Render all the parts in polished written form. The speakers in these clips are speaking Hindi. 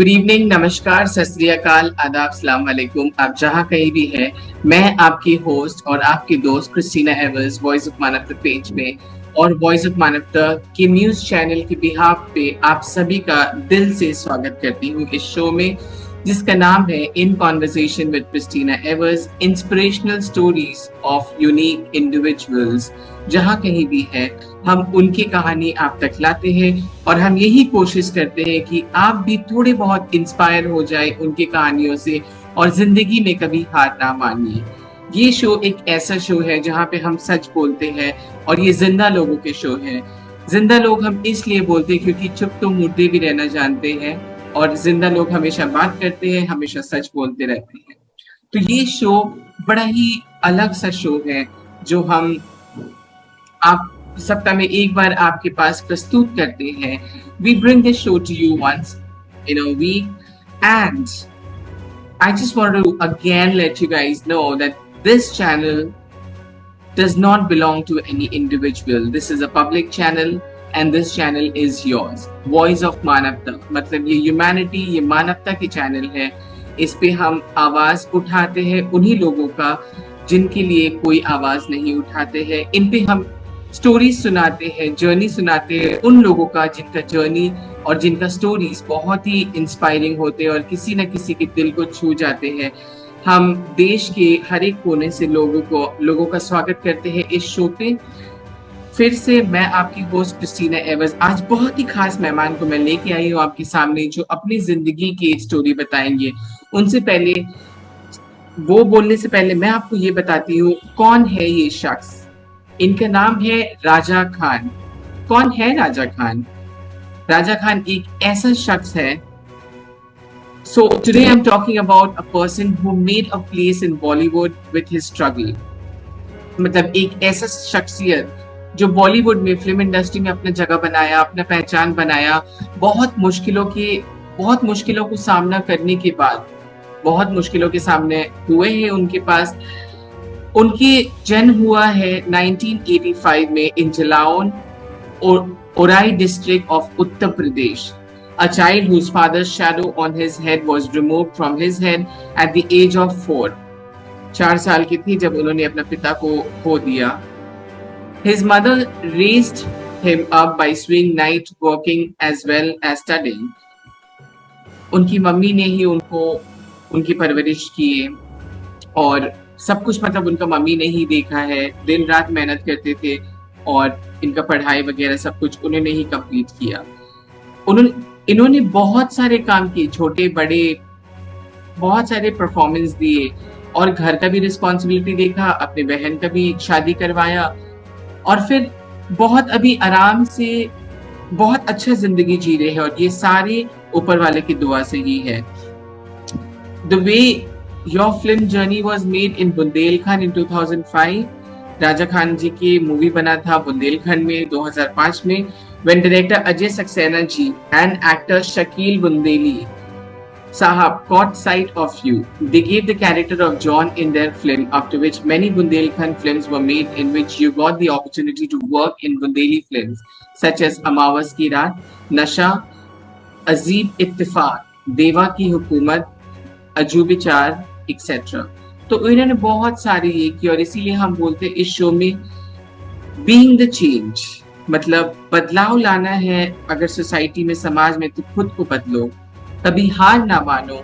गुड इवनिंग, नमस्कार, सत श्री अकाल, आदाब, सलाम वालेकुम। आप जहाँ कहीं भी हैं, मैं आपकी होस्ट और आपकी दोस्त क्रिस्टीना एवर्स वॉइस ऑफ मानवता पेज में और वॉइस ऑफ मानवता के न्यूज चैनल के बिहाफ पे आप सभी का दिल से स्वागत करती हूँ इस शो में, जिसका नाम है in conversation with Christina Evers, inspirational stories of unique individuals. जहाँ कहीं भी है, हम उनकी कहानी आप तक लाते हैं और हम यही कोशिश करते हैं कि आप भी थोड़े बहुत इंस्पायर हो जाए उनकी कहानियों से और जिंदगी में कभी हार ना मानिए। ये शो एक ऐसा शो है जहाँ पे हम सच बोलते हैं और ये जिंदा लोगों के शो है। जिंदा लोग हम इसलिए बोलते हैं क्योंकि चुप तो मुर्दे भी रहना जानते हैं और जिंदा लोग हमेशा बात करते हैं, हमेशा सच बोलते रहते हैं। तो ये शो बड़ा ही अलग सा शो है जो हम आप सप्ताह में एक बार आपके पास प्रस्तुत करते हैं। We bring this show to you once in a week, and I just want to again let you guys know that this channel does not belong to any individual. This is a public channel and this channel is yours. Voice of मानवता, मतलब ये ह्यूमैनिटी, ये मानवता की चैनल है। इस पे हम आवाज उठाते हैं उन्हीं लोगों का जिनके लिए कोई आवाज नहीं उठाते हैं। इन पे हम स्टोरीज सुनाते हैं, जर्नी सुनाते हैं उन लोगों का जिनका जर्नी और जिनका स्टोरीज बहुत ही इंस्पायरिंग होते हैं और किसी न किसी के दिल को छू जाते हैं। हम देश के हर एक कोने से लोगों का स्वागत करते हैं इस शो पे। फिर से मैं आपकी होस्ट क्रिस्टीना एवर्स, आज बहुत ही खास मेहमान को मैं लेके आई हूँ आपके सामने जो अपनी जिंदगी की स्टोरी बताएंगे। उनसे पहले, वो बोलने से पहले मैं आपको ये बताती हूँ कौन है ये शख्स। इनका नाम है राजा खान। कौन है राजा खान? राजा खान एक ऐसा शख्स है। So today I'm talking about a person who made a place in Bollywood with his struggle. मतलब एक ऐसा शख्सियत जो बॉलीवुड में, फिल्म इंडस्ट्री में अपना जगह बनाया, अपना पहचान बनाया, बहुत मुश्किलों को सामना करने के बाद, बहुत मुश्किलों के सामने हुए हैं उनके पास। उनकी जन्म हुआ है 1985 में in Jalaun, Orai district of Uttar Pradesh. A child whose father's shadow on his head was removed from his head at the age of 4. 4 साल की थी जब उन्होंने अपना पिता को खो दिया। His mother raised him up by swing night working as well as studying. उनकी मम्मी ने ही उनकी परवरिश की और सब कुछ, मतलब उनका मम्मी ने ही देखा है। दिन रात मेहनत करते थे और इनका पढ़ाई वगैरह सब कुछ उन्होंने ही कंप्लीट किया। इन्होंने बहुत सारे काम किए, छोटे बड़े बहुत सारे परफॉर्मेंस दिए और घर का भी रिस्पॉन्सिबिलिटी देखा, अपने बहन का भी शादी करवाया और फिर बहुत अभी आराम से बहुत अच्छा जिंदगी जी रहे हैं और ये सारे ऊपर वाले की दुआ से ही है। The way your film journey was made in Bundelkhand in 2005. Raja Khan जी की मूवी बना था बुंदेलखंड में 2005 में, when director Ajay Saxena ji and actor Shakil Bundeli Sahab caught sight of you. They gave the character of John in their film, after which many Bundelkhand films were made in which you got the opportunity to work in Bundeli films such as Amawas Ki Raat, Nasha, Azeeb Ittifaq, Deva Ki Hukumat, Ajube Char, etc. तो इन्होंने बहुत सारी ये की और इसीलिए हम बोलते हैं इस शो में बीइंग द चेंज, मतलब बदलाव लाना है अगर सोसाइटी में, समाज में, तो खुद को बदलो, कभी हार ना मानो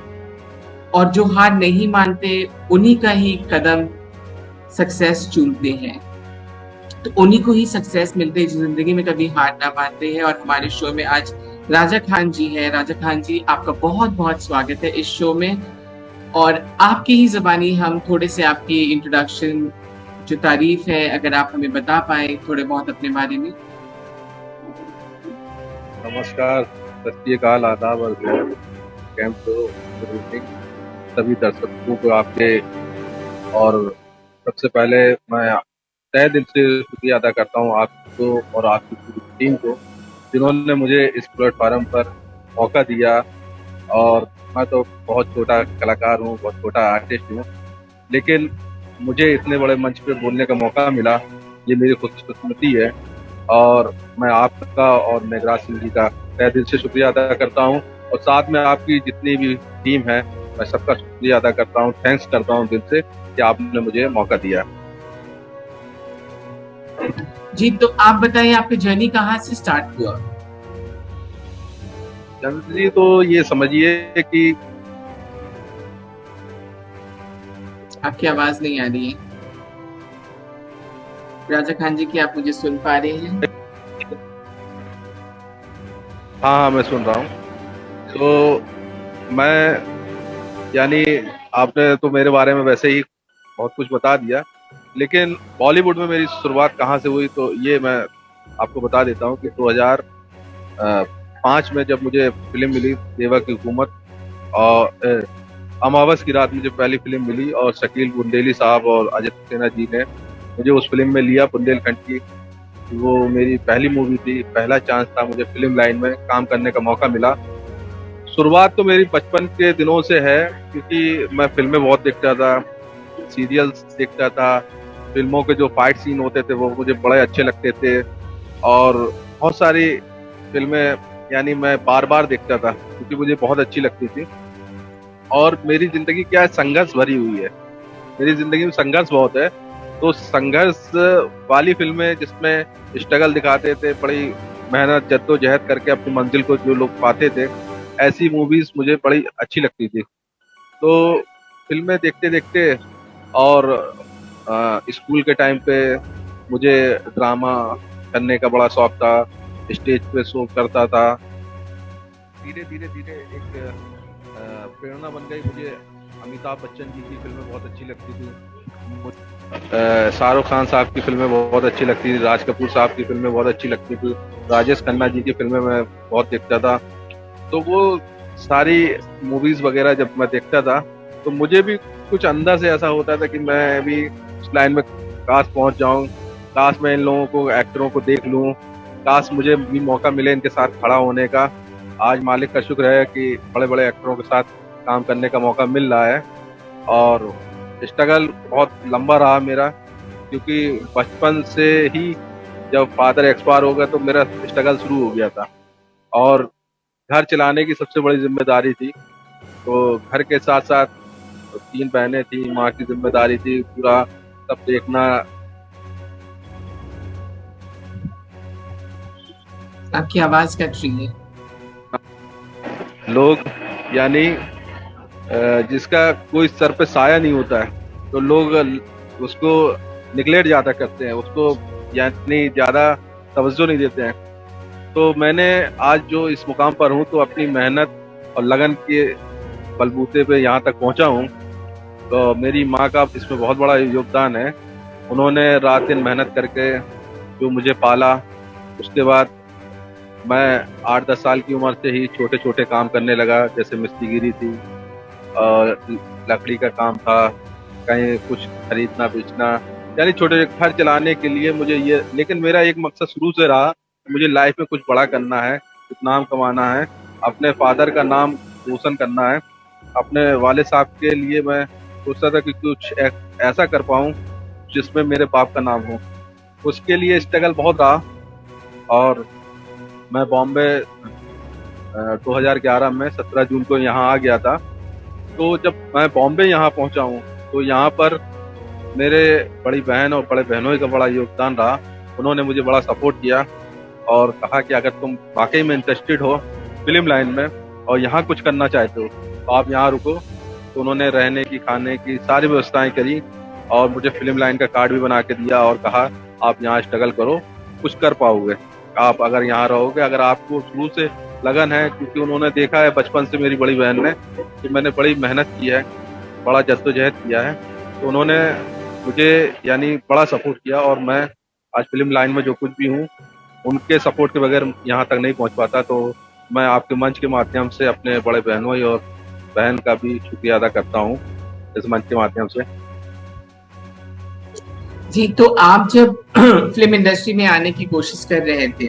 और जो हार नहीं मानते उन्हीं का ही कदम सक्सेस चूमते हैं। तो उन्हीं को ही सक्सेस मिलते हैं जो जिंदगी में कभी हार ना मानते हैं। और हमारे शो में आज राजा खान जी है। राजा खान जी, आपका बहुत बहुत स्वागत है इस शो में और आपकी ही ज़बानी हम थोड़े से आपकी इंट्रोडक्शन, जो तारीफ है, अगर आप हमें बता पाए थोड़े बहुत अपने बारे में। नमस्कार, सत श्री अकाल, आदाब और कैंप सभी दर्शकों को आपके, और सबसे पहले मैं तहे दिल से शुक्रिया अदा करता हूं आपको और आपकी पूरी टीम को जिन्होंने मुझे इस प्लेटफार्म पर मौका दिया। और मैं तो बहुत छोटा कलाकार हूं, बहुत छोटा आर्टिस्ट हूं, लेकिन मुझे इतने बड़े मंच पे बोलने का मौका मिला, ये मेरी खुशकिस्मती है और मैं आपका और मेघराज सिंह जी का तहे दिल से शुक्रिया अदा करता हूं। और साथ में आपकी जितनी भी टीम है, मैं सबका शुक्रिया अदा करता हूँ, थैंक्स करता हूँ दिल से कि आपने मुझे मौका दिया। जी, तो आप बताइए आपकी जर्नी कहाँ से स्टार्ट हुआ? जनरली तो ये समझिए कि आपकी आवाज नहीं आ रही है राजा खान जी, की आप मुझे सुन पा रहे हैं? हाँ हाँ, मैं सुन रहा हूँ। तो मैं यानी आपने तो मेरे बारे में वैसे ही बहुत कुछ बता दिया, लेकिन बॉलीवुड में मेरी शुरुआत कहाँ से हुई तो ये मैं आपको बता देता हूँ कि 2005 में जब मुझे फिल्म मिली देवा की हुकूमत, और अमावस की रात मुझे पहली फिल्म मिली, और शकील बुंदेली साहब और अजय सक्सेना जी ने मुझे उस फिल्म में लिया बुंदेलखंड की। वो मेरी पहली मूवी थी, पहला चांस था, मुझे फिल्म लाइन में काम करने का मौका मिला। शुरुआत तो मेरी बचपन के दिनों से है, क्योंकि मैं फिल्में बहुत देखता था, सीरियल्स देखता था, फिल्मों के जो फाइट सीन होते थे वो मुझे बड़े अच्छे लगते थे, और बहुत सारी फिल्में यानी मैं बार बार देखता था क्योंकि मुझे बहुत अच्छी लगती थी। और मेरी ज़िंदगी क्या है, संघर्ष भरी हुई है, मेरी ज़िंदगी में संघर्ष बहुत है। तो संघर्ष वाली फिल्में जिसमें स्ट्रगल दिखाते थे, बड़ी मेहनत जद्दोजहद करके अपनी मंजिल को जो लोग पाते थे, ऐसी मूवीज़ मुझे बड़ी अच्छी लगती थी। तो फिल्में देखते देखते, और स्कूल के टाइम पे मुझे ड्रामा करने का बड़ा शौक था, स्टेज पे शो करता था। धीरे धीरे धीरे एक प्रेरणा बन गई मुझे। अमिताभ बच्चन जी की फिल्में बहुत अच्छी लगती थी, शाहरुख खान साहब की फिल्में बहुत अच्छी लगती थी, राज कपूर साहब की फिल्में बहुत अच्छी लगती थी, राजेश खन्ना जी की फिल्में मैं बहुत देखता था। तो वो सारी मूवीज वगैरह जब मैं देखता था तो मुझे भी कुछ अंदर से ऐसा होता था कि मैं भी उस लाइन में काश पहुंच जाऊं, काश मैं इन लोगों को, एक्टरों को देख लूं, काश मुझे भी मौका मिले इनके साथ खड़ा होने का। आज मालिक का शुक्र है कि बड़े बड़े एक्टरों के साथ काम करने का मौका मिल रहा है। और स्ट्रगल बहुत लंबा रहा मेरा, क्योंकि बचपन से ही जब फादर एक्सपायर हो गए तो मेरा स्ट्रगल शुरू हो गया था, और घर चलाने की सबसे बड़ी जिम्मेदारी थी। तो घर के साथ साथ 3 बहनें थी, माँ की जिम्मेदारी थी, पूरा सब देखना। आपकी आवाज कट रही है। लोग यानी जिसका कोई सर पे साया नहीं होता है तो लोग उसको निगलेक्ट ज़्यादा करते हैं, उसको यानी ज़्यादा तवज्जो नहीं देते हैं। तो मैंने आज जो इस मुकाम पर हूँ तो अपनी मेहनत और लगन के बलबूते पे यहाँ तक पहुँचा हूँ। तो मेरी माँ का इसमें बहुत बड़ा योगदान है। उन्होंने रात दिन मेहनत करके जो मुझे पाला। उसके बाद मैं 8-10 साल की उम्र से ही छोटे छोटे काम करने लगा, जैसे मिस्त्रीगिरी थी और लकड़ी का काम था, कहीं कुछ खरीदना बेचना, यानी छोटे घर चलाने के लिए मुझे ये। लेकिन मेरा एक मकसद शुरू से रहा, मुझे लाइफ में कुछ बड़ा करना है, कुछ नाम कमाना है, अपने फादर का नाम रोशन करना है। अपने वाले साहब के लिए मैं सोचता था कि कुछ ऐसा कर पाऊँ जिसमें मेरे बाप का नाम हो। उसके लिए स्ट्रगल बहुत रहा, और मैं बॉम्बे 2011 में 17 जून को यहाँ आ गया था। तो जब मैं बॉम्बे यहाँ पहुँचा हूँ तो यहाँ पर मेरे बड़ी बहन और बड़े बहनों का बड़ा योगदान रहा। उन्होंने मुझे बड़ा सपोर्ट किया और कहा कि अगर तुम वाकई में इंटरेस्टेड हो फिल्म लाइन में और यहाँ कुछ करना चाहते हो तो आप यहाँ रुको। तो उन्होंने रहने की, खाने की सारी व्यवस्थाएं करी और मुझे फिल्म लाइन का कार्ड भी बना के दिया और कहा आप यहाँ स्ट्रगल करो, कुछ कर पाओगे आप अगर यहाँ रहोगे, अगर आपको शुरू से लगन है। क्योंकि उन्होंने देखा है बचपन से, मेरी बड़ी बहन ने, कि मैंने बड़ी मेहनत की है, बड़ा जद्दोजहद किया है। तो उन्होंने मुझे यानी बड़ा सपोर्ट किया, और मैं आज फिल्म लाइन में जो कुछ भी हूँ उनके सपोर्ट के बगैर यहाँ तक नहीं पहुँच पाता। तो मैं आपके मंच के माध्यम से अपने बड़े बहनों और बहन का भी शुक्रिया अदा करता हूँ इस मंच के माध्यम से। जी, तो आप जब फिल्म इंडस्ट्री में आने की कोशिश कर रहे थे,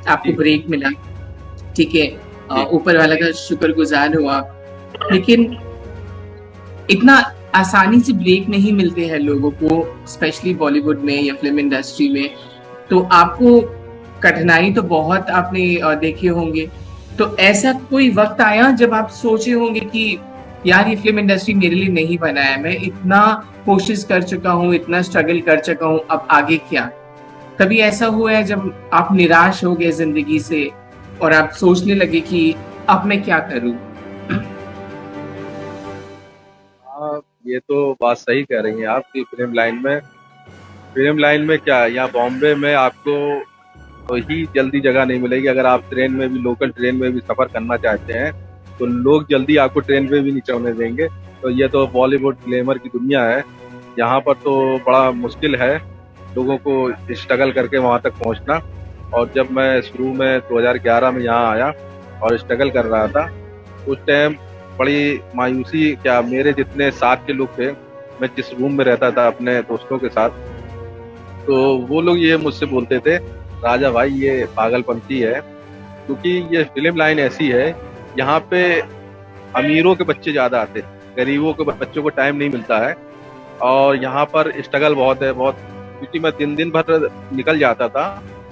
आपको ब्रेक मिला, ठीक है, ऊपर वाला का शुक्रगुजार हुआ, लेकिन इतना आसानी से ब्रेक नहीं मिलते हैं लोगों को, स्पेशली बॉलीवुड में या फिल्म इंडस्ट्री में। तो आपको कठिनाई तो बहुत आपने देखे होंगे, तो ऐसा कोई वक्त आया जब आप सोचे होंगे कि यार ये फिल्म इंडस्ट्री मेरे लिए नहीं बना है, मैं इतना कोशिश कर चुका हूँ, इतना स्ट्रगल कर चुका हूँ, अब आगे क्या? कभी ऐसा हुआ है जब आप निराश हो गए जिंदगी से और आप सोचने लगे कि अब मैं क्या करूं? हाँ, ये तो बात सही कह रही हैं आप कि फिल्म लाइन में क्या है, यहाँ बॉम्बे में आपको तो ही जल्दी जगह नहीं मिलेगी। अगर आप ट्रेन में भी, लोकल ट्रेन में भी सफर करना चाहते हैं तो लोग जल्दी आपको ट्रेन पे भी नहीं चढ़ने देंगे। तो ये तो बॉलीवुड ग्लैमर की दुनिया है। यहाँ पर तो बड़ा मुश्किल है लोगों को स्ट्रगल करके वहाँ तक पहुँचना। और जब मैं शुरू में 2011 में यहाँ आया और स्ट्रगल कर रहा था, उस टाइम बड़ी मायूसी, क्या मेरे जितने साथ के लोग थे, मैं जिस रूम में रहता था अपने दोस्तों के साथ, तो वो लोग ये मुझसे बोलते थे, राजा भाई ये पागलपंती है। क्योंकि ये फिल्म लाइन ऐसी है, यहाँ पे अमीरों के बच्चे ज़्यादा आते हैं, गरीबों के बच्चों को टाइम नहीं मिलता है। और यहाँ पर स्ट्रगल बहुत है, बहुत। क्योंकि मैं दिन दिन भर निकल जाता था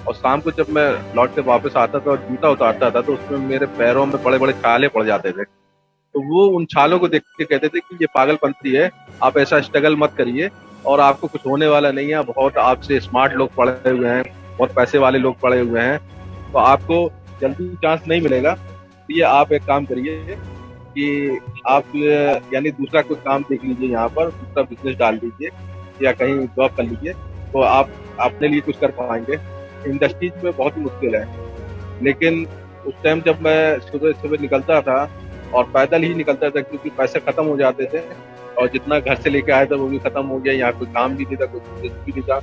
और शाम को जब मैं लौट के वापस आता था और जूता उतारता था तो उसमें मेरे पैरों में बड़े बड़े छाले पड़ जाते थे। तो वो उन छालों को देख के कहते थे कि ये पागलपंती है, आप ऐसा स्ट्रगल मत करिए और आपको कुछ होने वाला नहीं है। बहुत आपसे स्मार्ट लोग पड़े हुए हैं, बहुत पैसे वाले लोग पड़े हुए हैं, तो आपको जल्दी चांस नहीं मिलेगा। तो ये आप एक काम करिए कि आप यानी दूसरा कोई काम देख लीजिए, यहाँ पर दूसरा बिजनेस डाल लीजिए या कहीं जॉब कर लीजिए, तो आप अपने लिए कुछ कर पाएंगे। इंडस्ट्रीज में बहुत ही मुश्किल है। लेकिन उस टाइम जब मैं सुबह सुबह निकलता था और पैदल ही निकलता था, क्योंकि पैसे खत्म हो जाते थे और जितना घर से लेके आया था वो भी खत्म हो गया। यहाँ कोई काम भी नहीं था, कोई बिजनेस भी नहीं था।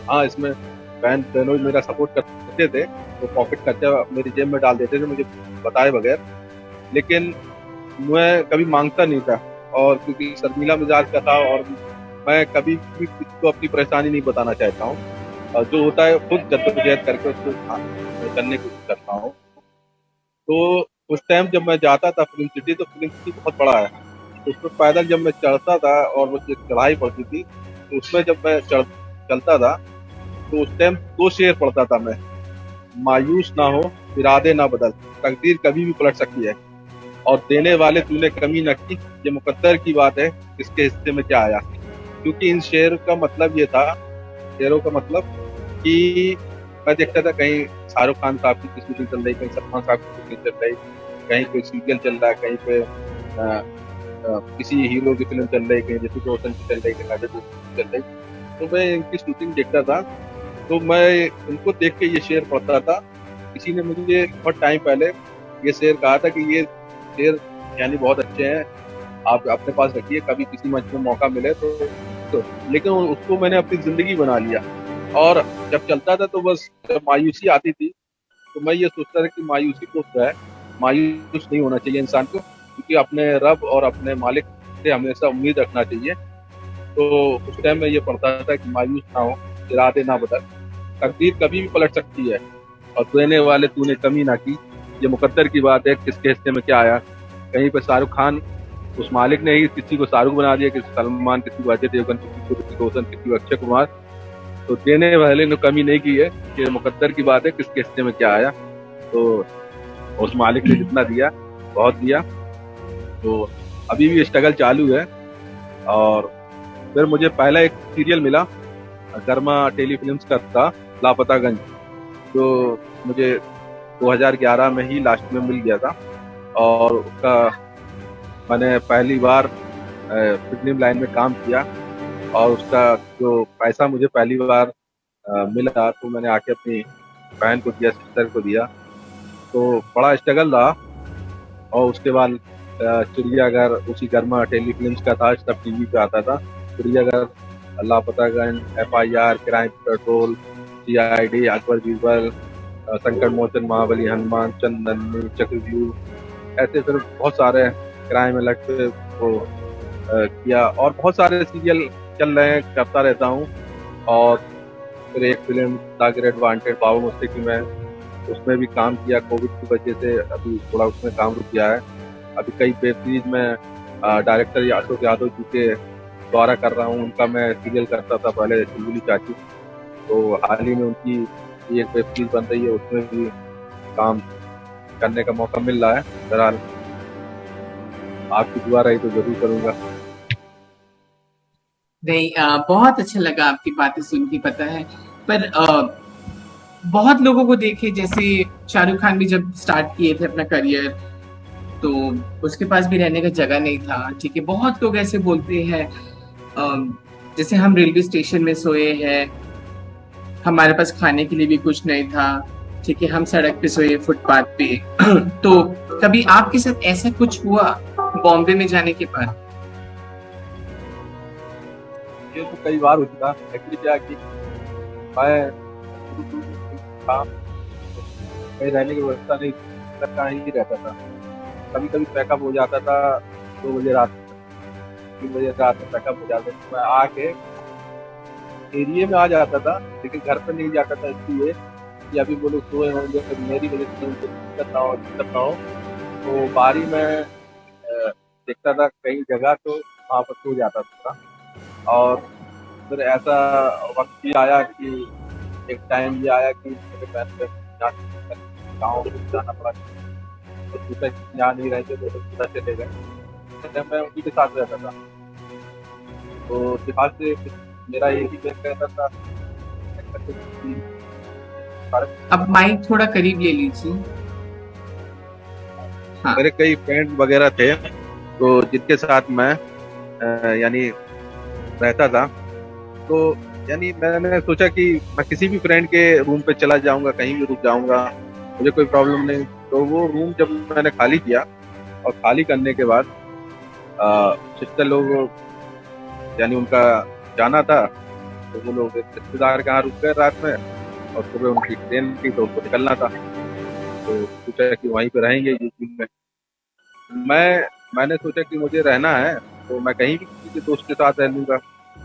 हाँ, इसमें बहनों मेरा सपोर्ट करते थे, तो पॉकेट खर्चा मेरी जेब में डाल देते थे मुझे बताए बगैर। लेकिन मैं कभी मांगता नहीं था, और क्योंकि शर्मीला मिजाज का था और मैं कभी भी किसी को अपनी परेशानी नहीं बताना चाहता हूँ। और जो होता है खुद जद्दोजहद करके उसको करने की कोशिश करता हूँ। तो उस टाइम जब मैं जाता था फिल्म सिटी, तो फिल्म सिटी बहुत बड़ा है, तो उसमें पैदल जब मैं चढ़ता था और वो जो चढ़ाई पड़ती थी, तो उसमें जब मैं चलता था तो उस टाइम दो शेर पढ़ता था मैं, मायूस ना हो, इरादे ना बदल, तकदीर कभी भी पलट सकती है, और देने वाले तूने कमी न की, ये मुकद्दर की बात है, किसके हिस्से में क्या आया। क्योंकि इन शेर का मतलब ये था, शेरों का मतलब कि मैं देखता था कहीं शाहरुख खान साहब की शूटिंग चल रही, कहीं सलमान साहब की शूटिंग चल रही, कहीं कोई सीरियल चल रहा है, कहीं पे किसी हीरो की फिल्म चल रही, कहीं ऋतिक रोशन की चल रही, कहीं अजय देवगन की चल रही। तो मैं इनकी शूटिंग देखता था, तो मैं इनको देख के ये शेर पढ़ता था। किसी ने मुझे बहुत टाइम पहले ये शेर कहा था कि ये शेर यानी बहुत अच्छे हैं, आप अपने पास रखिए, कभी किसी मंच में मौका मिले तो। लेकिन उसको मैंने अपनी जिंदगी बना लिया। और जब चलता था तो बस जब मायूसी आती थी तो मैं ये सोचता था कि मायूसी तो है, मायूस नहीं होना चाहिए इंसान को, क्योंकि अपने रब और अपने मालिक से हमेशा उम्मीद रखना चाहिए। तो उस टाइम में ये पढ़ता था कि मायूस ना हो, इरादे ना बदल, तकदीर कभी भी पलट सकती है, और देने वाले तूने कमी ना की, ये मुकद्दर की बात है, किसके हिस्से में क्या आया। कहीं पे शाहरुख खान, उस मालिक ने ही किसी को शाहरुख बना दिया, किसी सलमान, किसी को अजय देवगन, किसी को ऋतिक रोशन, किसी को अक्षय कुमार। तो देने वाले ने कमी नहीं की है, कि मुकद्दर की बात है, किसके हिस्से में क्या आया। तो उस मालिक ने जितना दिया बहुत दिया। तो अभी भी स्ट्रगल चालू है। और फिर मुझे पहला एक सीरियल मिला, गर्मा टेली फिल्म्स का था, लापतागंज, जो मुझे 2011 में ही लास्ट में मिल गया था। और उसका मैंने पहली बार फिल्म लाइन में काम किया, और उसका जो पैसा मुझे पहली बार मिला तो मैंने आके अपनी बहन को दिया, सिस्टर को दिया। तो बड़ा स्ट्रगल रहा। और उसके बाद चिड़ियाघर, उसी गर्मा टेली फिल्म्स का था, सब टीवी पे आता था। चिड़ियाघर, Lapataganj, FIR, crime petrol, CID, Akbar Birbal, संकट मोचन, महाबली, हनुमान, चंदन, चक्रव्यूह, ऐसे फिर बहुत सारे क्राइम अलग से वो किया। और बहुत सारे सीरियल चल रहे हैं, करता रहता हूँ। और फिर एक फिल्म द ग्रेट वांटेड, बाबू मोस्ते की, मैं उसमें भी काम किया। कोविड की वजह से अभी थोड़ा उसमें काम रुक गया है। अभी कई वेब सीरीज में डायरेक्टर अशोक यादव जी के द्वारा कर रहा हूँ। उनका मैं सीरियल करता था पहले, चुलबुली चाची। तो हाल ही में उनकी एक वेब सीरीज बन रही है, उसमें भी काम करने का मौका मिल रहा है। बहरहाल आपकी दुआ रही तो जरूर करूंगा। नहीं, बहुत अच्छा लगा आपकी बातें सुन के, पता है। पर बहुत लोगों को देखे, जैसे शाहरुख खान भी जब स्टार्ट किए थे अपना करियर, तो उसके पास भी रहने का जगह नहीं था। ठीक है, बहुत लोग ऐसे बोलते हैं, जैसे हम रेलवे स्टेशन में सोए हैं, हमारे पास खाने के लिए भी कुछ नहीं था। ठीक है, हम सड़क पे सोए, फुटपाथ पे। तो कभी आपके साथ ऐसा कुछ हुआ बॉम्बे में जाने के बाद? ये तो कई बार हो चुका। एक्चुअली क्या कि मैं शुरू शुरू में था, कहीं रहने की व्यवस्था नहीं थी, घर कहाँ ही रहता था। कभी कभी पैकअप हो जाता था 2 बजे रात में, 3 बजे रात में पैकअप हो जाता था, तो मैं आके एरिया में आ जाता था, लेकिन घर पे नहीं जाता था, इसलिए कि अभी वो लोग सोए होंगे तो मेरी वजह से उनको दिक्कत ना हो। तो बारी में देखता था कई जगह, तो वहाँ पर सो जाता था। और फिर ऐसा वक्त भी आया कि एक टाइम ये आया कि मेरे पैर गाँव जाना पड़ा, तो दूसरे यहाँ नहीं रहेंगे तो दूसरा चले गए। जब मैं उन्हीं के साथ रहता था, तो फिलहाल से मेरा यही कहना रहता था कि अब माइक थोड़ा करीब ले लीजिए। हाँ। मेरे कई फ्रेंड वगैरह थे, तो जिनके साथ मैं यानी रहता था। तो यानी मैंने सोचा कि मैं किसी भी फ्रेंड के रूम पे चला जाऊंगा, कहीं भी रुक जाऊंगा, मुझे कोई प्रॉब्लम नहीं। तो वो रूम जब मैंने खाली किया, और खाली करने के बाद सिस्टर लोग, यानी उनका जाना था, तो वो लोग एक रिश्तेदार के यहाँ रुक गए रात में, और सुबह उनकी ट्रेन थी तो उनको निकलना था। तो सोचा कि वहीं पे रहेंगे यूपी में। मैंने सोचा कि मुझे रहना है तो मैं कहीं भी किसी के दोस्त के साथ रह लूंगा,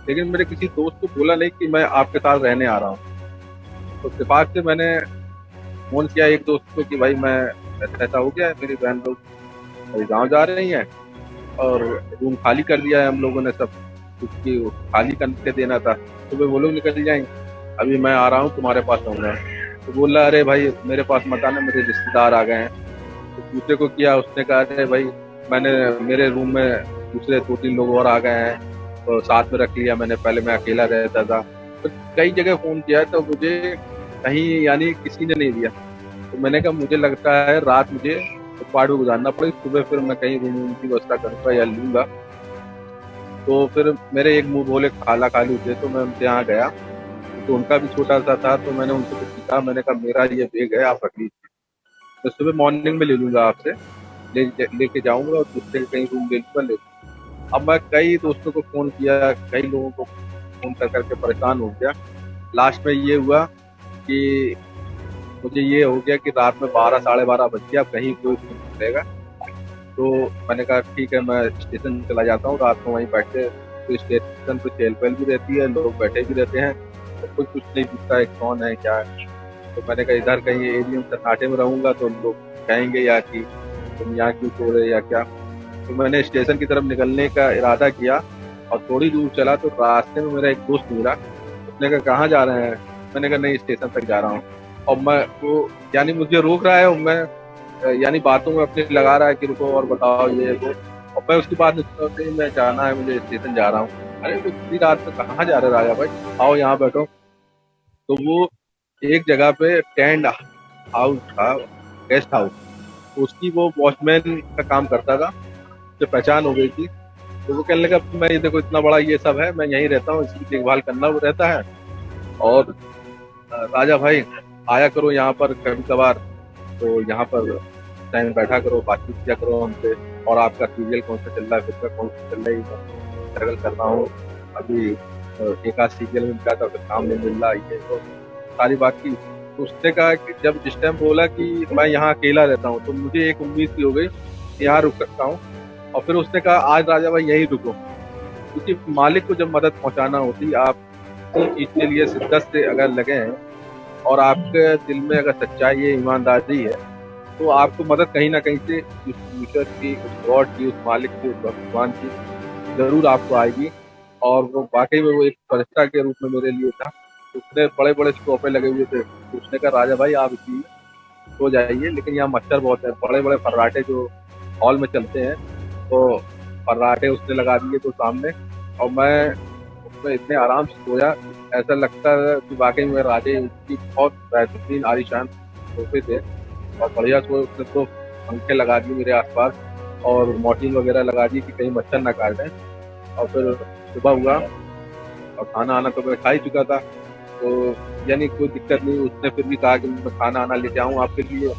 लेकिन मेरे किसी दोस्त को बोला नहीं कि मैं आपके साथ रहने आ रहा हूँ। तो इत्तेफाक से मैंने फोन किया एक दोस्त को कि भाई मैं ऐसा हो गया है, मेरी बहन लोग अभी गाँव जा रही हैं, और रूम खाली कर दिया है हम लोगों ने सब, क्योंकि खाली करके देना था, सुबह वो लोग निकल जाएंगे, अभी मैं आ रहा हूँ तुम्हारे पास आऊँगा। तो बोला अरे भाई मेरे पास मत आना, मेरे रिश्तेदार आ गए हैं। तो दूसरे को किया, उसने कहा अरे भाई मैंने मेरे रूम में दूसरे 2-3 लोग और आ गए हैं, तो साथ में रख लिया मैंने, पहले मैं अकेला रहता था। तो कई जगह फ़ोन किया तो मुझे कहीं यानी किसी ने नहीं दिया। तो मैंने कहा मुझे लगता है रात मुझे फुटपाथ में गुजारना पड़ेगा, सुबह फिर मैं कहीं रूम की व्यवस्था करूँगा या लूँगा। तो फिर मेरे एक मुँह बोले खाला खालू थे, तो मैं उनके यहाँ गया, तो उनका भी छोटा सा था, तो मैंने उनसे कुछ पूछा, मैंने कहा मेरा ये बैग है, आप रख लीजिए, मैं सुबह मॉर्निंग में ले लूँगा आपसे, लेके जाऊँगा और दूसरे कहीं रूम ले लूँगा, ले लूँगा। अब मैं कई दोस्तों को फ़ोन किया, कई लोगों को फ़ोन कर करके परेशान हो गया। लास्ट में ये हुआ कि मुझे ये हो गया कि रात में 12 साढ़े 12 बज गया, अब कहीं कोई फ़ोन नहीं मिलेगा। तो मैंने कहा ठीक है मैं स्टेशन चला जाता हूँ, रात को वहीं बैठते, तो स्टेशन पे चहल-पहल भी रहती है, लोग बैठे भी रहते हैं, तो कोई कुछ नहीं पूछता है कौन है, क्या है। तो मैंने कहा इधर कहीं एरिया में सन्नाटे में रहूँगा तो लोग कहेंगे या कि तुम यहाँ क्यों सो रहे या क्या। तो मैंने स्टेशन की तरफ निकलने का इरादा किया, और थोड़ी दूर चला तो रास्ते में मेरा एक दोस्त मिला। उसने कहा कहाँ जा रहे हैं? मैंने कहा नहीं स्टेशन तक जा रहा हूँ। और मैं वो यानी मुझे रोक रहा है, और मैं यानी बातों में अपने लगा रहा है कि रुको और बताओ ये वो, और मैं उसकी बात नहीं सुन रहा, मैं जाना है मुझे स्टेशन जा रहा हूँ। अरे तो इतनी रात में कहाँ जा रहे राजा भाई, आओ यहाँ बैठो। तो वो एक जगह पे टेंट हाउस था, गेस्ट हाउस, तो उसकी वो वॉचमैन का काम करता था, उससे पहचान हो गई थी। तो वो कहने लगा मैं ये देखो इतना बड़ा ये सब है, मैं यहीं रहता हूँ, इसकी देखभाल करना वो रहता है, और राजा भाई आया करो यहाँ पर कभी कभार, तो यहाँ पर टाइम बैठा करो, बातचीत किया करो हमसे, और आपका सीरियल कौन सा चल रहा है, फिर का कौन सा चल रहा है, स्ट्रगल कर रहा हूँ अभी, एक आध सीरियल में मिला था फिर काम नहीं मिल रहा, ये तो सारी बात की। तो उसने कहा कि जब जिस टाइम बोला कि मैं यहाँ अकेला रहता हूँ, तो मुझे एक उम्मीद सी हो गई कि यहाँ रुक सकता हूँ। और फिर उसने कहा आज राजा भाई यहीं रुको, क्योंकि मालिक को जब मदद पहुँचाना होती, आप किसी चीज़ के लिए शिद्दत से अगर लगे हैं, और आपके दिल में अगर सच्चाई है, ईमानदारी है, तो आपको मदद कहीं ना कहीं से उस ईश्वर की, उस गॉड की, उस मालिक की, उस भगवान की जरूर आपको आएगी। और वो वाकई में वो एक फरिश्ता के रूप में मेरे लिए था। उसने बड़े बड़े तोहफे लगे हुए थे, तो उसने कहा राजा भाई आप इसी सो जाइए, लेकिन यहाँ मच्छर बहुत है। बड़े बड़े फर्राटे जो हॉल में चलते हैं, तो फर्राटे उसने लगा दिए तो सामने, और मैं उसमें इतने आराम से सोया, ऐसा लगता है कि वाकई में राजे की बहुत बेहतरीन आलीशान सोफे थे। और बढ़िया सोए उसने, तो पंखे लगा दिए मेरे आसपास और मॉर्टिन वगैरह लगा दी कि कहीं मच्छर ना काट दें। और फिर सुबह हुआ और खाना आना तो मैं खा ही चुका था, तो यानी कोई दिक्कत नहीं। उसने फिर भी कहा कि मैं खाना आना लेके आऊँ आपके लिए,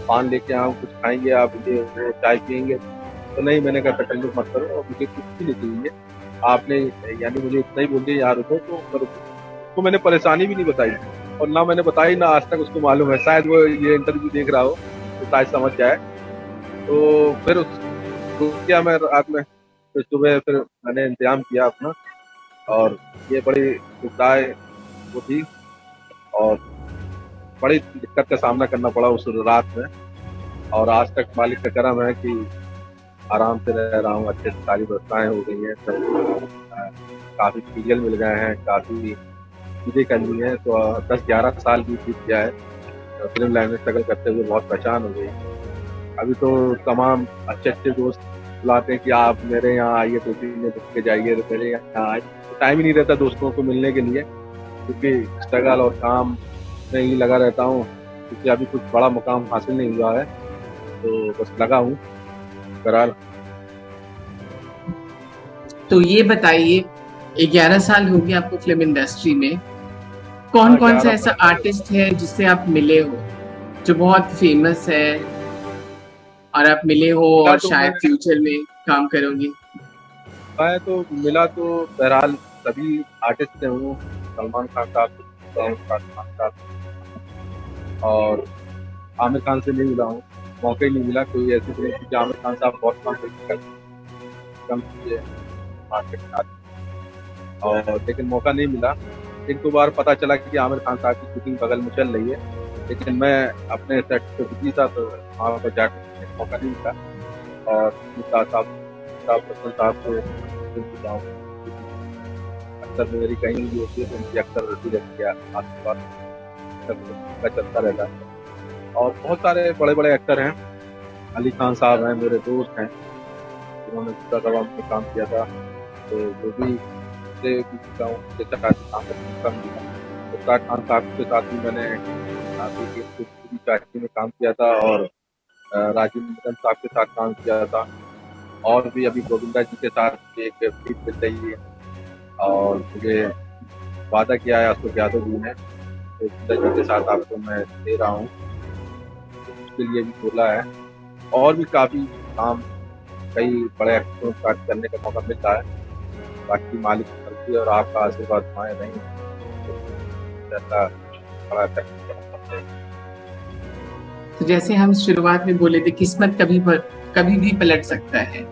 पान लेके आऊँ, कुछ खाएंगे आप, ये वो चाय पियेंगे? तो नहीं, मैंने कहा तकल्लुफ़ मत करो और मुझे कुछ भी नहीं चाहिए। आपने यानी मुझे इतना ही बोल दिया यहाँ रुको तो मैं रुकूँ। उसको मैंने परेशानी भी नहीं बताई, और ना मैंने बताई, ना आज तक उसको मालूम है। शायद वो ये इंटरव्यू देख रहा हो तो शायद समझ जाए। तो फिर उस रुक गया मैं रात में, फिर सुबह फिर मैंने इंतज़ाम किया अपना, और ये बड़ी सुविधाएँ वो थी, और बड़ी दिक्कत का सामना करना पड़ा उस रात में। और आज तक मालिक का करम है कि आराम से रह रहा हूँ, अच्छे से सारी व्यवस्थाएँ हो गई हैं, सब काफ़ी सीरियल मिल गए हैं, काफ़ी चीज़ें कर ली हैं। तो 10-11 साल बीत गया है फ़िल्म लाइन में स्ट्रगल करते हुए, बहुत पहचान हो गई है। अभी तो तमाम अच्छे-अच्छे दोस्त बुलाते हैं कि आप मेरे यहाँ आइए, 2-3 दिन रुक के जाइए, तो मेरे यहाँ आइए। तो टाइम ही नहीं रहता दोस्तों को मिलने के लिए, क्योंकि स्ट्रगल और काम में ही लगा रहता हूँ, क्योंकि अभी कुछ बड़ा मुकाम हासिल नहीं हुआ है, तो बस लगा हूँ बहरहाल। तो ये बताइए, 11 साल हो गए आपको फिल्म इंडस्ट्री में, कौन हाँ, कौन सा 11 ऐसा साल हो गए। आर्टिस्ट है जिससे आप मिले हो, जो बहुत फेमस है और आप मिले हो मिला और तो शायद फ्यूचर में काम करोगे? मिला तो बहरहाल सभी आर्टिस्ट से हूँ। सलमान खान साहब से मिला हूँ, शाहरुख खान साहब, और आमिर खान से नहीं मिला हूँ। मौका ही नहीं मिला, कोई ऐसी फिल्म थी कि आमिर खान साहब बहुत कम किए मार्केट में आते, और लेकिन मौका नहीं मिला। एक दो बार पता चला कि आमिर खान साहब की शूटिंग बगल में चल रही है, लेकिन मैं अपने सेट पे बिजी था, तो वहाँ पर जाकर मौका नहीं मिला। और साहब साहब बच्चन साहब से मिल चुका हूँ। अक्सर मेरी कहीं भी होती है तो उनकी अक्सर होती रहती है आस-पास, का चलता रहता है। और बहुत सारे बड़े-बड़े एक्टर हैं, अली खान साहब हैं, मेरे दोस्त हैं, जिन्होंने जितना दवा में काम किया था, तो वो भी से भी चुका हूँ, जैसा काफ़ी काम करने का मिला। इरशाद खान साहब के साथ भी मैंने काफ़ी पूरी चाची में काम किया था, और राजीव मदन साहब के साथ काम किया था, और भी अभी गोविंदा जी के साथ एक वेब सीरीज़ चल रही है, और मुझे वादा किया है अशोक यादव जी ने, तो गोविंदा जी के साथ आपको मैं दे रहा हूँ, तो उसके लिए भी बोला है। और भी काफ़ी काम कई बड़े एक्टरों के साथ करने का मौका मिलता है। बाकी मालिक की मर्ज़ी और आपका आशीर्वाद दुआएँ रहें, तो ऐसा बड़ा अच्छा। तो जैसे हम शुरुआत में बोले थे, किस्मत कभी भी पलट सकता है।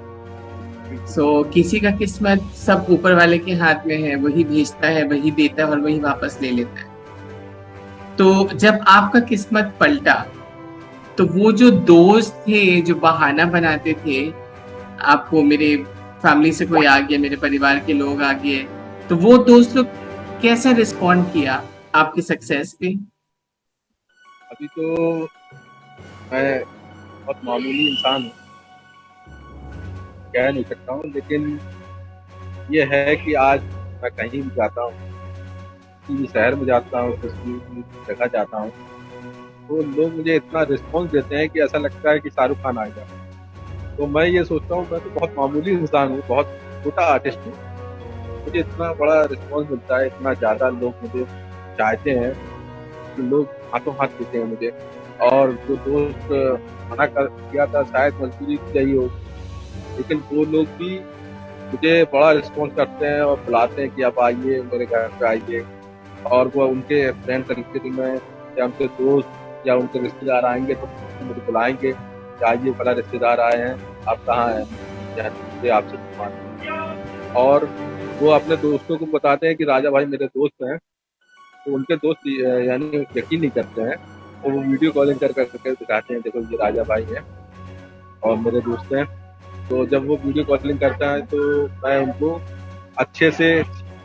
सो किसी का किस्मत सब ऊपर वाले के हाथ में है, वही भेजता है, वही देता है और वही वापस ले लेता है। तो जब आपका किस्मत पलटा, तो वो जो दोस्त थे जो बहाना बनाते थे, आपको मेरे फैमिली से कोई आ गया, मेरे परिवार के लोग आ गए, तो वो दोस्त लोग कैसा रिस्पॉन्ड किया आपकी सक्सेस पे? अभी तो मैं बहुत मामूली इंसान हूँ, कह नहीं सकता हूँ, लेकिन ये है कि आज मैं कहीं भी जाता हूँ, किसी भी शहर में जाता हूँ, किसी भी जगह जाता हूँ, तो लोग मुझे इतना रिस्पॉन्स देते हैं कि ऐसा लगता है कि शाहरुख खान आ गया। तो मैं ये सोचता हूँ मैं तो बहुत मामूली इंसान हूँ, बहुत छोटा आर्टिस्ट हूँ, मुझे इतना बड़ा रिस्पॉन्स मिलता है, इतना ज़्यादा लोग मुझे चाहते हैं, कि लोग हाथों हाथ देते हैं मुझे। और जो दोस्त मना कर दिया था, शायद मजबूरी की यही हो, लेकिन वो लोग भी मुझे बड़ा रिस्पॉन्स करते हैं और बुलाते हैं कि आप आइए, मेरे घर पे आइए। और वो उनके फ्रेंड तरीके से मैं, या उनके दोस्त या उनके रिश्तेदार आएँगे तो मुझे बुलाएँगे कि आइए फलाँ रिश्तेदार आए हैं, आप कहाँ हैं? या मुझे आपसे मिलवाना है। और वो अपने दोस्तों को बताते हैं कि राजा भाई मेरे दोस्त हैं, तो उनके दोस्त यानी यकीन नहीं करते हैं, तो वो वीडियो कॉलिंग कर के दिखाते हैं, देखो ये राजा भाई हैं और मेरे दोस्त हैं। तो जब वो वीडियो कॉलिंग करता है तो मैं उनको अच्छे से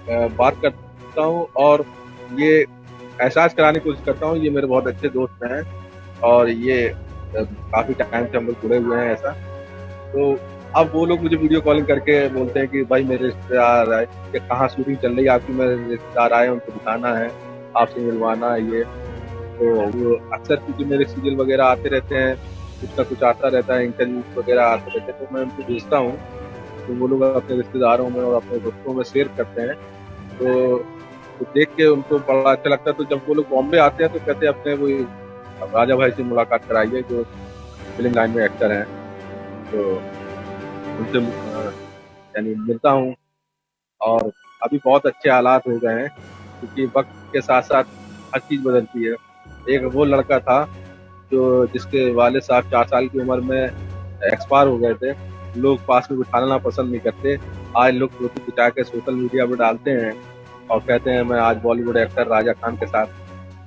बात करता हूँ, और ये एहसास कराने की कोशिश करता हूँ ये मेरे बहुत अच्छे दोस्त हैं, और ये काफ़ी टाइम से हम लोग जुड़े हुए हैं ऐसा। तो अब वो लोग मुझे वीडियो कॉलिंग करके बोलते हैं कि भाई मेरे रिश्तेदार आए, कि कहाँ शूटिंग चल रही है आपकी, मेरे रिश्तेदार आए उनको दिखाना है, आपसे मिलवाना है ये। तो वो अक्सर क्योंकि मेरे सीरियल वगैरह आते रहते हैं, कुछ ना कुछ आता रहता है, इंटरव्यूज वगैरह आते रहते हैं, तो मैं उनको भेजता हूँ। तो वो लोग अपने रिश्तेदारों में और अपने दोस्तों में शेयर करते हैं। तो तो देख के उनको बड़ा अच्छा लगता है। तो जब वो लोग बॉम्बे आते हैं तो कहते हैं अपने वो राजा भाई से मुलाकात कराइए जो फिल्म लाइन में एक्टर हैं। तो उनसे यानी मिलता हूँ। और अभी बहुत अच्छे हालात हो गए हैं क्योंकि वक्त के साथ साथ हर चीज़ बदलती है। एक वो लड़का था जो जिसके वालिद साहब 4 साल की उम्र में एक्सपायर हो गए थे, लोग पास में बिठाना पसंद नहीं करते। आज लोग फोटो खिंचा के सोशल मीडिया पर डालते हैं और कहते हैं मैं आज बॉलीवुड एक्टर राजा खान के साथ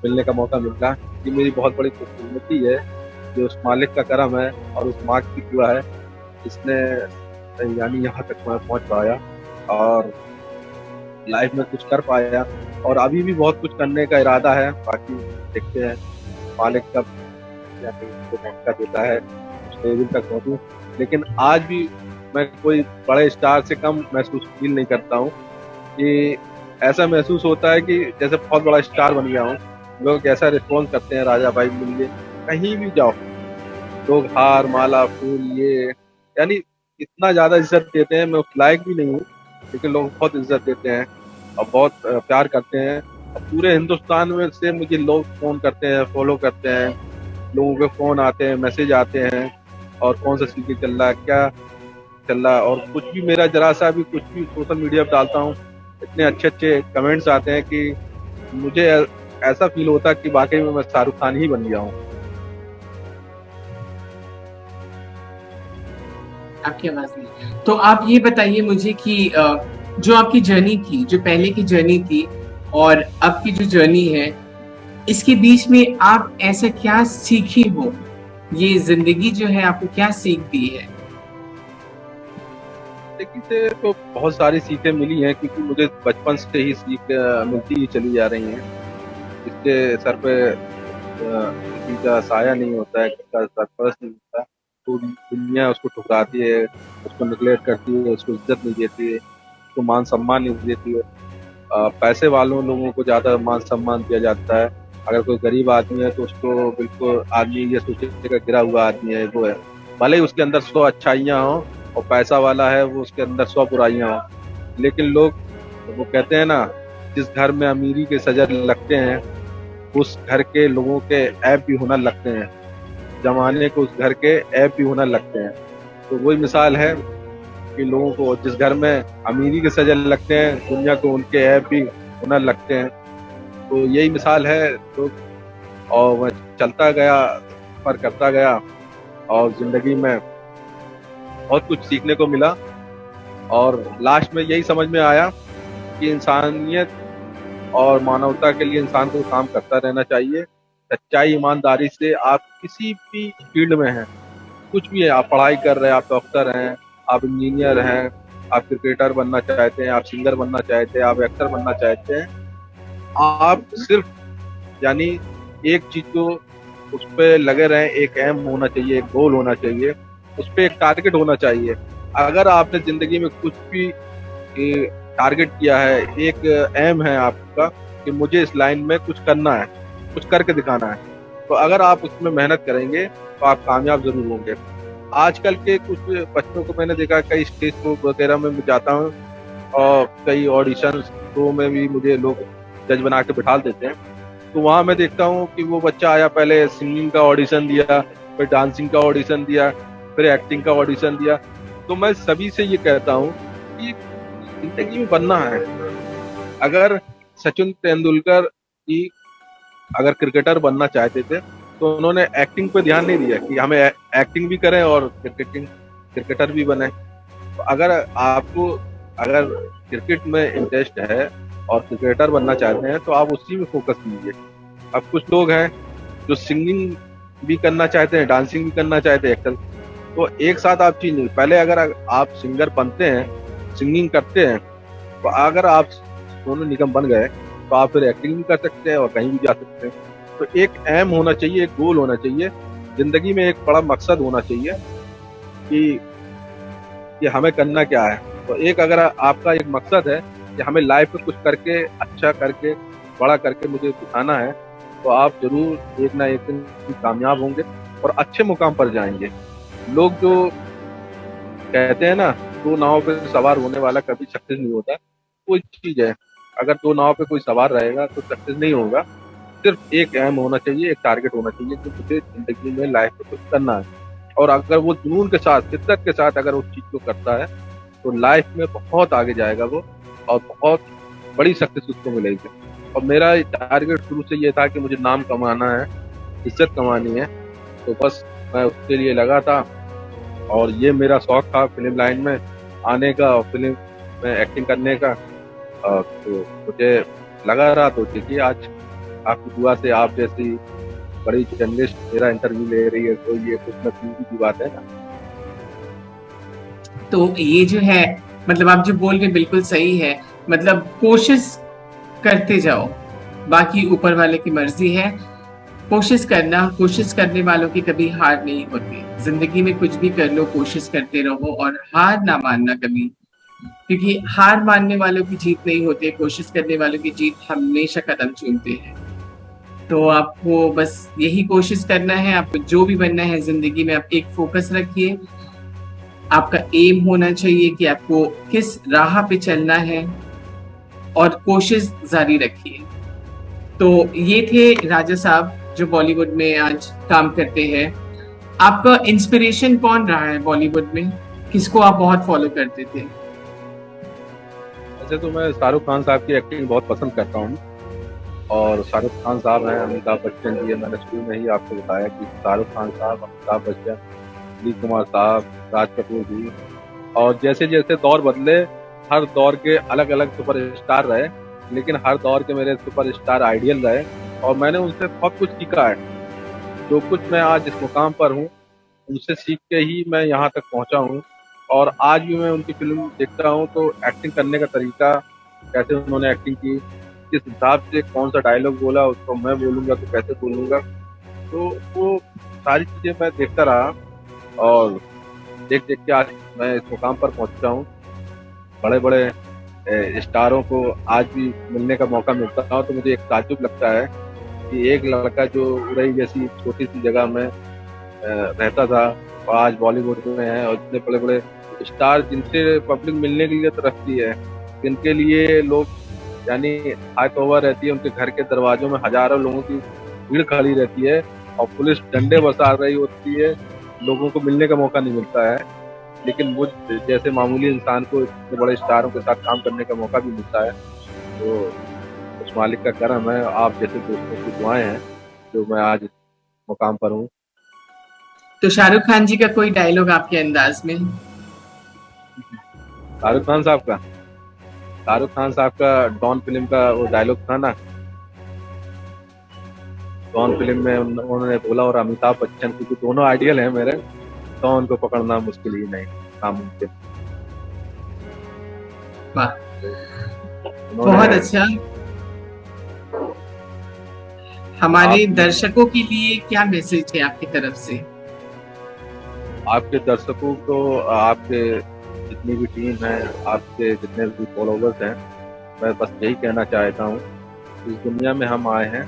मिलने का मौका मिला। ये मेरी बहुत बड़ी खुशकिस्मती है जो उस मालिक का करम है और उस माँ की दुआ है जिसने यानी यहाँ तक मैं पहुँच पाया और लाइफ में कुछ कर पाया। और अभी भी बहुत कुछ करने का इरादा है, बाकी देखते हैं मालिक कब यानी उसको मौका देता है उस लेवल तक पहुँचूं। लेकिन आज भी मैं कोई बड़े स्टार से कम महसूस फील नहीं करता हूँ कि ऐसा महसूस होता है कि जैसे बहुत बड़ा स्टार बन गया हूँ। लोग ऐसा रिस्पॉन्स करते हैं राजा भाई मिलिए, कहीं भी जाओ लोग हार माला फूल ये यानी इतना ज़्यादा इज्जत देते हैं। मैं उस लायक भी नहीं हूँ लेकिन लोग बहुत इज्जत देते हैं और बहुत प्यार करते हैं। और पूरे हिंदुस्तान में से मुझे लोग फ़ोन करते हैं, फॉलो करते हैं, लोगों के फ़ोन आते हैं, मैसेज आते हैं और कौन सा सीरियल चल रहा है, क्या चल रहा है। और कुछ भी मेरा जरा सा भी कुछ भी सोशल मीडिया पर डालता हूँ, इतने अच्छे अच्छे कमेंट्स आते हैं कि मुझे ऐसा फील होता है कि वाकई में मैं शाहरुख खान ही बन गया हूँ। आपकी आवाज नहीं। तो आप ये बताइए मुझे कि जो आपकी जर्नी थी, जो पहले की जर्नी थी और अब की जो जर्नी है, इसके बीच में आप ऐसा क्या सीखी हो? ये जिंदगी जो है आपको क्या सीख दी है? जिंदगी से तो बहुत सारी सीखें मिली हैं क्योंकि मुझे बचपन से ही सीख मिलती ही चली जा रही हैं। इसके सर पे किसी का साया नहीं होता है, किसी का सरपरस्त नहीं होता। तो दुनिया उसको ठुकराती है, उसको निगलेक्ट करती है, उसको इज्जत नहीं देती है, उसको मान सम्मान नहीं देती है। पैसे वालों लोगों को ज़्यादा मान सम्मान दिया जाता है। अगर कोई गरीब आदमी है तो उसको बिल्कुल आदमी ये सोचेगा गिरा हुआ आदमी है वो है, भले ही उसके अंदर 100 अच्छाइयाँ हों और पैसा वाला है वो उसके अंदर 100 बुराइयाँ हों। लेकिन लोग वो कहते हैं ना, जिस घर में अमीरी के सजर लगते हैं उस घर के लोगों के ऐप भी होना लगते हैं, जमाने को उस घर के ऐप भी होना लगते हैं। तो वही मिसाल है कि लोगों को जिस घर में अमीरी के सजर लगते हैं दुनिया को उनके ऐप भी होना लगते हैं। तो यही मिसाल है। तो और मैं चलता गया, सफर करता गया और जिंदगी में बहुत कुछ सीखने को मिला और लास्ट में यही समझ में आया कि इंसानियत और मानवता के लिए इंसान को काम करता रहना चाहिए। सच्चाई ईमानदारी से आप किसी भी फील्ड में हैं, कुछ भी है, आप पढ़ाई कर रहे हैं, आप डॉक्टर हैं, आप इंजीनियर हैं, आप क्रिकेटर बनना चाहते हैं, आप सिंगर बनना चाहते हैं, आप एक्टर बनना चाहते हैं, आप सिर्फ यानी एक चीज को उस पर लगे रहें। एक एम होना चाहिए, एक गोल होना चाहिए, उस पर एक टारगेट होना चाहिए। अगर आपने जिंदगी में कुछ भी टारगेट किया है, एक एम है आपका कि मुझे इस लाइन में कुछ करना है, कुछ करके दिखाना है, तो अगर आप उसमें मेहनत करेंगे तो आप कामयाब जरूर होंगे। आजकल के कुछ बच्चों को मैंने देखा, कई स्टेज शो वगैरह में मैं जाता हूँ और कई ऑडिशन शो में भी मुझे लोग जज बना के बिठा देते हैं। तो वहाँ मैं देखता हूँ कि वो बच्चा आया, पहले सिंगिंग का ऑडिशन दिया, फिर डांसिंग का ऑडिशन दिया, फिर एक्टिंग का ऑडिशन दिया। तो मैं सभी से ये कहता हूँ कि जिंदगी में बनना है। अगर सचिन तेंदुलकर की अगर क्रिकेटर बनना चाहते थे तो उन्होंने एक्टिंग पे ध्यान नहीं दिया कि हमें एक्टिंग भी करें और क्रिकेटर भी बने। तो अगर आपको अगर क्रिकेट में इंटरेस्ट है और क्रिकेटर बनना चाहते हैं तो आप उसी में फोकस कीजिए। अब कुछ लोग हैं जो सिंगिंग भी करना चाहते हैं, डांसिंग भी करना चाहते हैं, एक्टर, तो एक साथ आप चीज नहीं। पहले अगर आप सिंगर बनते हैं, सिंगिंग करते हैं, तो अगर आप दोनों निगम बन गए तो आप फिर एक्टिंग भी कर सकते हैं और कहीं भी जा सकते हैं। तो एक एम होना चाहिए, एक गोल होना चाहिए जिंदगी में, एक बड़ा मकसद होना चाहिए कि हमें करना क्या है। तो एक अगर आपका एक मकसद है कि हमें लाइफ में कुछ करके, अच्छा करके, बड़ा करके मुझे दिखाना है, तो आप जरूर एक ना एक दिन कामयाब होंगे और अच्छे मुकाम पर जाएंगे। लोग जो कहते हैं ना, दो नाव पे सवार होने वाला कभी सक्सेस नहीं होता, कोई चीज है, अगर दो नाव पे कोई सवार रहेगा तो सक्सेस नहीं होगा। सिर्फ एक एम होना चाहिए, एक टारगेट होना चाहिए कि मुझे जिंदगी में लाइफ में कुछ करना है। और अगर वो जुनून के साथ, शिद्दत के साथ अगर उस चीज को करता है तो लाइफ में बहुत आगे जाएगा वो, और बहुत बड़ी सक्सेस उसको मिलेगी। और मेरा टारगेट शुरू से ये था कि मुझे नाम कमाना है, इज्जत कमानी है, तो बस मैं उसके लिए लगा था। और ये मेरा शौक था फिल्म लाइन में आने का और फिल्म में एक्टिंग करने का। तो मुझे लगा रहा, तो देखिए आज आपकी दुआ से आप जैसी बड़ी जर्नलिस्ट मेरा इंटरव्यू ले रही है, तो ये कुछ नसीब की बात है ना। तो ये जो है, मतलब आप जो बोल रहे बिल्कुल सही है। मतलब कोशिश करते जाओ, बाकी ऊपर वाले की मर्जी है। कोशिश करना, कोशिश करने वालों की कभी हार नहीं होती। जिंदगी में कुछ भी कर लो, कोशिश करते रहो और हार ना मानना कभी, क्योंकि हार मानने वालों की जीत नहीं होती, कोशिश करने वालों की जीत हमेशा कदम चूमते हैं। तो आपको बस यही कोशिश करना है। आपको जो भी बनना है जिंदगी में, आप एक फोकस रखिए। आपका एम होना चाहिए कि आपको किस राह पे चलना है, और कोशिश जारी रखिए। तो ये थे राजा साहब जो बॉलीवुड में आज काम करते हैं। आपका इंस्पिरेशन कौन रहा है बॉलीवुड में? किसको आप बहुत फॉलो करते थे? वैसे तो मैं शाहरुख खान साहब की एक्टिंग बहुत पसंद करता हूँ। और शाहरुख खान साहब हैं, अमिताभ बच्चन जी है। मैंने शुरू में ही आपको बताया कि शाहरुख खान साहब, अमिताभ बच्चन, दिलीप कुमार साहब, राज कपूर जी। और जैसे जैसे दौर बदले, हर दौर के अलग अलग सुपर स्टार रहे, लेकिन हर दौर के मेरे सुपर स्टार आइडियल रहे, और मैंने उनसे बहुत कुछ सीखा है। जो कुछ मैं आज इस मुकाम पर हूँ, उनसे सीख के ही मैं यहाँ तक पहुँचा हूँ। और आज भी मैं उनकी फिल्म देखता हूँ तो एक्टिंग करने का तरीका, कैसे उन्होंने एक्टिंग की, किस हिसाब से कौन सा डायलॉग बोला उसको मैं बोलूँगा तो कैसे बोलूँगा, तो वो सारी चीज़ें मैं देखता रहा। और देख देख के आज मैं इस मुकाम पर पहुँचा हूँ। बड़े बड़े स्टारों को आज भी मिलने का मौका मिलता है तो मुझे एक ताज्जुब लगता है कि एक लड़का जो उड़ई जैसी छोटी सी जगह में रहता था, और आज बॉलीवुड में है, और इतने बड़े बड़े स्टार जिनसे पब्लिक मिलने के लिए तरसती है, जिनके लिए लोग, यानी हाई तौबा रहती है, उनके घर के दरवाजों में हजारों लोगों की भीड़ खड़ी रहती है और पुलिस डंडे बरसा रही होती है, लोगों को मिलने का मौका नहीं मिलता है। लेकिन मुझ जैसे मामूली इंसान को इतने बड़े स्टारों के साथ काम करने का मौका भी मिलता है, तो उस मालिक का करम है, आप जैसे दोस्तों की दुआएं हैं जो मैं आज इस मुकाम पर हूँ। तो शाहरुख खान जी का कोई डायलॉग आपके अंदाज में? शाहरुख खान साहब का, शाहरुख खान साहब का डॉन फिल्म का वो डायलॉग था ना, डॉन फिल्म में उन्होंने बोला, और अमिताभ बच्चन, क्योंकि दोनों आइडियल हैं मेरे, डॉन को पकड़ना मुश्किल ही नहीं, नामुमकिन। वाह, बहुत अच्छा। हमारे दर्शकों के लिए क्या मैसेज है आपकी तरफ से? आपके दर्शकों को, आपके जितनी भी टीम है, आपके जितने भी फॉलोवर्स हैं, मैं बस यही कहना चाहता हूँ, इस दुनिया में हम आए हैं,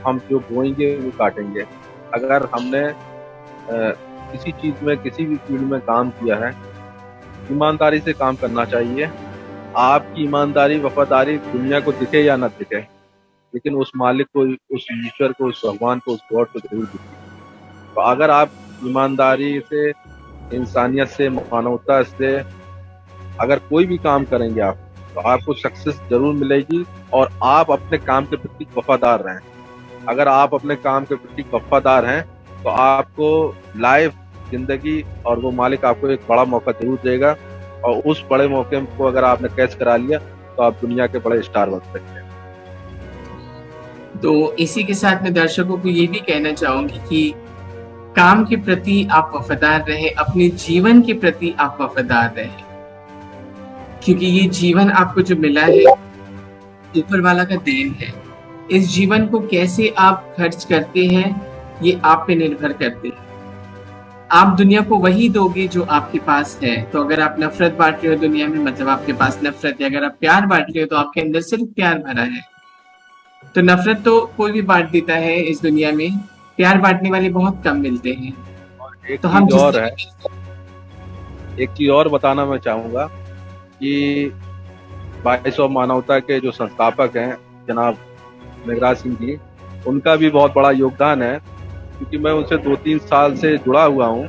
हम जो बोएंगे वो काटेंगे। अगर हमने किसी चीज़ में, किसी भी फील्ड में काम किया है, ईमानदारी से काम करना चाहिए। आपकी ईमानदारी, वफादारी दुनिया को दिखे या ना दिखे, लेकिन उस मालिक को, उस ईश्वर को, उस भगवान को, उस गॉड को जरूर दिखे। तो अगर आप ईमानदारी से, इंसानियत से, मानवता से अगर कोई भी काम करेंगे आप, तो आपको सक्सेस जरूर मिलेगी। और आप अपने काम के प्रति वफादार रहें। अगर आप अपने काम के प्रति वफादार हैं तो आपको लाइफ, जिंदगी और वो मालिक आपको एक बड़ा मौका जरूर देगा, और उस बड़े मौके को अगर आपने कैच करा लिया तो आप दुनिया के बड़े स्टार बन सकते हैं। तो इसी के साथ मैं दर्शकों को ये भी कहना चाहूंगी कि काम के प्रति आप वफादार रहे, अपने जीवन के प्रति आप वफादार रहे, क्योंकि ये जीवन आपको जो मिला है ऊपर वाला का देन है। इस जीवन को कैसे आप खर्च करते हैं ये आप पे निर्भर करते हैं। आप दुनिया को वही दोगे जो आपके पास है। तो अगर आप नफरत बांट रहे हो दुनिया में, मतलब आपके पास नफरत है। अगर आप प्यार बांट रहे हो तो आपके अंदर सिर्फ प्यार भरा है। तो नफरत तो कोई भी बांट देता है इस दुनिया में, प्यार बांटने वाले बहुत कम मिलते हैं। और एक तो हम चीज और जिससे है, एक चीज और बताना मैं चाहूंगा कि बाईस ऑफ मानवता के जो संस्थापक हैं जनाब मेघराज सिंह जी, उनका भी बहुत बड़ा योगदान है, क्योंकि मैं उनसे 2-3 साल से जुड़ा हुआ हूँ।